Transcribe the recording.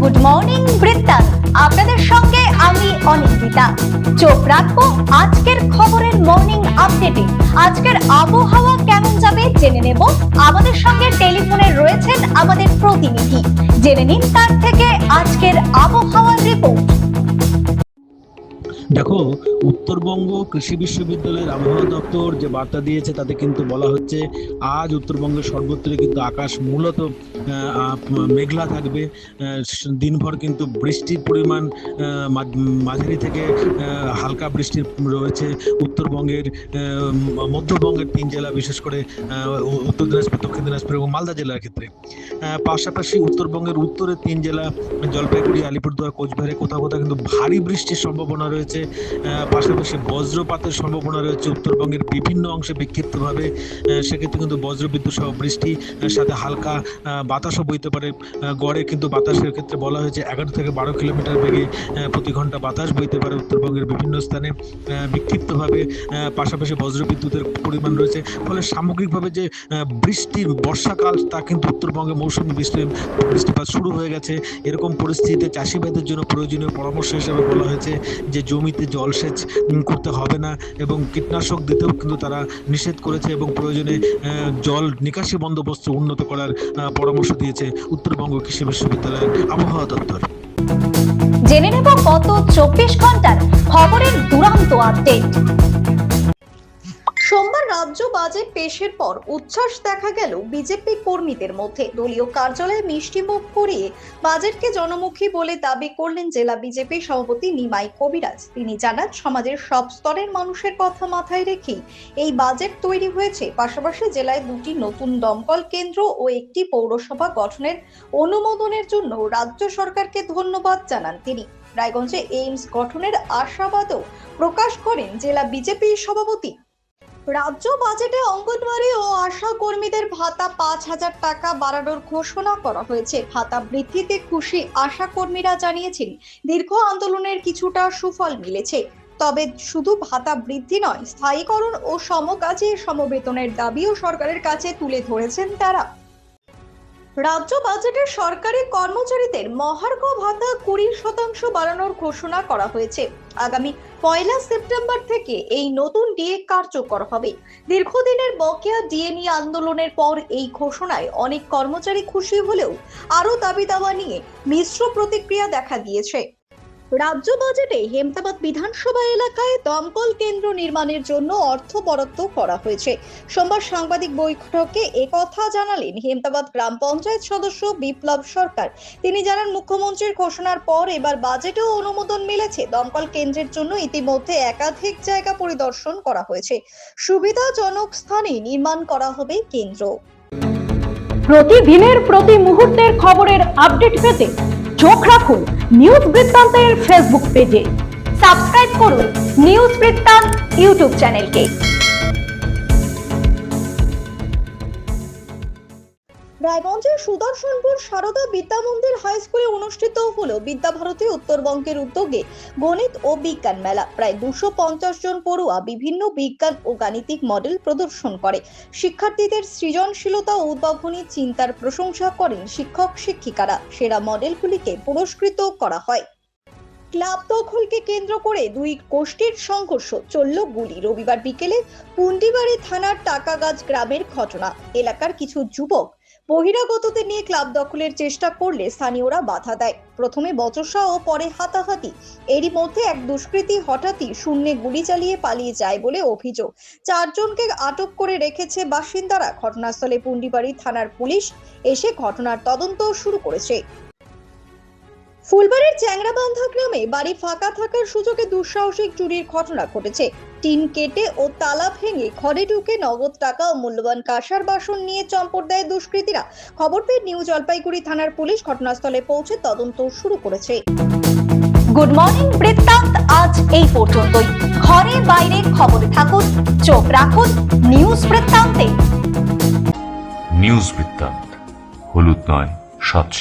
Good morning বৃত্তান্ত, আপনাদের সঙ্গে আমি অনিন্দিতা। চোখ রাখবো আজকের খবরের মর্নিং আপডেটে। আজকের আবহাওয়া কেমন যাবে জেনে নেব। আমাদের সঙ্গে টেলিফোনে রয়েছেন আমাদের প্রতিনিধি, জেনে নিন তার থেকে আজকের আবহাওয়ার রিপোর্ট। দেখো, উত্তরবঙ্গ কৃষি বিশ্ববিদ্যালয়ের আবহাওয়া দপ্তর যে বার্তা দিয়েছে তাতে কিন্তু বলা হচ্ছে আজ উত্তরবঙ্গের সর্বত্র কিন্তু আকাশ মূলত মেঘলা থাকবে। দিনভর কিন্তু বৃষ্টির পরিমাণ মাঝারি থেকে হালকা বৃষ্টির রয়েছে। উত্তরবঙ্গের মধ্যবঙ্গের 3 জেলা, বিশেষ করে উত্তর দিনাজপুর, দক্ষিণ দিনাজপুর এবং মালদা জেলার ক্ষেত্রে। পাশাপাশি উত্তরবঙ্গের উত্তরের 3 জেলা জলপাইগুড়ি, আলিপুরদুয়ার, কোচবিহারে কোথাও কোথাও কিন্তু ভারী বৃষ্টির সম্ভাবনা রয়েছে। পাশাপাশি বজ্রপাতের সম্ভাবনা রয়েছে উত্তরবঙ্গের বিভিন্ন অংশে বিক্ষিপ্তভাবে। সেক্ষেত্রে কিন্তু বজ্রবিদ্যুৎ সহ বৃষ্টি, সাথে হালকা বাতাসও বইতে পারে। গড়ে কিন্তু বাতাসের ক্ষেত্রে বলা হয়েছে 11 থেকে 12 কিলোমিটার বেগে প্রতি ঘন্টা বাতাস বইতে পারে উত্তরবঙ্গের বিভিন্ন স্থানে বিক্ষিপ্তভাবে। পাশাপাশি বজ্রবিদ্যুতের পরিমাণ রয়েছে। ফলে সামগ্রিকভাবে যে বৃষ্টির বর্ষাকাল তা কিন্তু উত্তরবঙ্গে মৌসুমি বৃষ্টিপাত শুরু হয়ে গেছে। এরকম পরিস্থিতিতে চাষিভাইদের জন্য প্রয়োজনীয় পরামর্শ হিসেবে বলা হয়েছে যে জমিতে জলসেচ করতে হবে না এবং কীটনাশক দিতেও কিন্তু তারা নিষেধ করেছে এবং প্রয়োজনে জল নিকাশি বন্দোবস্ত উন্নত করার পরামর্শ দিয়েছে উত্তরবঙ্গ কৃষি বিশ্ববিদ্যালয়ের আবহাওয়া দপ্তর। জেনে নেব গত 24 ঘন্টার খবরের দুরন্ত আপডেট। সোমবার রাজ্য বাজেট পেশের পর উচ্ছ্বাস দেখা গেল বিজেপি কর্মীদের মধ্যে। দলীয় কার্যালয়ে মিষ্টিমুখ করিয়ে বাজেটকে জনমুখী বলে দাবি করলেন জেলা বিজেপি সভাপতি নিমাই কবিরাজ। তিনি জানান, সমাজের সব স্তরের মানুষের কথা মাথায় রেখেই এই বাজেট তৈরি হয়েছে। পাশাপাশি জেলায় 2টি নতুন দমকল কেন্দ্র ও একটি পৌরসভা গঠনের অনুমোদনের জন্য রাজ্য সরকারকে ধন্যবাদ জানান তিনি। রায়গঞ্জে এইমস গঠনের আশাবাদও প্রকাশ করেন জেলা বিজেপি সভাপতি। রাজ্য বাজেটে অঙ্গনওয়াড়ি ও আশা কর্মীদের ভাতা 5,000 টাকা বাড়ানোর ঘোষণা করা হয়েছে। ভাতা বৃদ্ধিতে খুশি আশা কর্মীরা জানিয়েছেন, দীর্ঘ আন্দোলনের কিছুটা সুফল মিলেছে। তবে শুধু ভাতা বৃদ্ধি নয়, স্থায়ীকরণ ও সমকাজে সমবেতনের দাবিও সরকারের কাছে তুলে ধরেছেন তারা। রাজ্য বাজেটে সরকারি কর্মচারীদের মহার্ঘ ভাতা 20% বাড়ানোর ঘোষণা করা হয়েছে। আগামী 1 সেপ্টেম্বর থেকে এই নতুন ডিএ কার্যকর হবে। দীর্ঘদিনের বকেয়া ডিএ নিয়ে আন্দোলনের পর এই ঘোষণায় অনেক কর্মচারী খুশি হলেও আরো দাবি দাওয়া নিয়ে মিশ্র প্রতিক্রিয়া দেখা দিয়েছে। রাজ্য বাজেটে হেমতাবাদ বিধানসভা এলাকায় দমকল কেন্দ্র নির্মাণের জন্য অর্থ বরাদ্দ করা হয়েছে। সোমবার সাংবাদিক বৈঠকে একথা জানালেন হেমতাবাদ গ্রাম পঞ্চায়েত সদস্য বিপ্লব সরকার। তিনি জানান, মুখ্যমন্ত্রীর ঘোষণার পর এবার বাজেটেও অনুমোদন মিলেছে। দমকল কেন্দ্রের জন্য ইতিমধ্যে একাধিক জায়গা পরিদর্শন করা হয়েছে। সুবিধাজনক স্থানে নির্মাণ করা হবে কেন্দ্র। প্রতিদিনের প্রতি মুহূর্তের খবরের আপডেট পেতে চোখ রাখুন নিউজ বৃত্তান্তের ফেসবুক পেজে। সাবস্ক্রাইব করুন নিউজ বৃত্তান্ত ইউটিউব চ্যানেলকে। রায়গঞ্জের সুদর্শনপুর সারদা বিদ্যা মন্দির হাই স্কুলে অনুষ্ঠিত হলো বিদ্যাভারতী উত্তরবঙ্গের উদ্যোগে গণিত ও বিজ্ঞান মেলা। প্রায় 250 জন পড়ুয়া বিভিন্ন বিজ্ঞান ও গাণিতিক মডেল প্রদর্শন করে। শিক্ষার্থীদের সৃজনশীলতা ও উদ্ভাবনী চিন্তার প্রশংসা করেন শিক্ষক শিক্ষিকারা। সেরা মডেলগুলিকে পুরস্কৃত করা হয়। ক্লাব দখলকে কেন্দ্র করে 2 গোষ্ঠীর সংঘর্ষ, চলল গুলি। রবিবার বিকেলে পুন্ডিবাড়ি থানার টাকাগাছ গ্রামের ঘটনা। এলাকার কিছু যুবক বহিরাগতদের নিয়ে ক্লাব দখলের চেষ্টা করলে স্থানীয়রা বাধা দেয়। প্রথমে বচসা ও পরে হাতাহাতি। এরই মধ্যে এক দুষ্কৃতী হঠাৎই শূন্যে গুলি চালিয়ে পালিয়ে যায় বলে অভিযোগ। 4 জনকে আটক করে রেখেছে বাসিন্দারা। ঘটনাস্থলে পুন্ডিবাড়ি থানার পুলিশ এসে ঘটনার তদন্ত শুরু করেছে। ফুলবাড়ির চ্যাংরাবান্ধা গ্রামে বাড়ি ফাঁকা থাকার সুযোগে দুঃসাহসিক চুরির ঘটনা ঘটেছে। টিন কেটে ও তালা ভেঙে ঘরে ঢুকে নগদ টাকা ও মূল্যবান কাঁসার বাসন নিয়ে চম্পট দেয় দুষ্কৃতীরা। খবর পেয়ে নিউ জলপাইগুড়ি থানার পুলিশ ঘটনাস্থলে পৌঁছে তদন্ত শুরু করেছে। গুড মর্নিং বৃত্তান্ত আজ এই পর্যন্তই। ঘরে বাইরে খবরে থাকুন, চোখ রাখুন নিউজ বৃত্তান্তে। নিউজ বৃত্তান্ত, হলুদ নয়, স্বচ্ছ।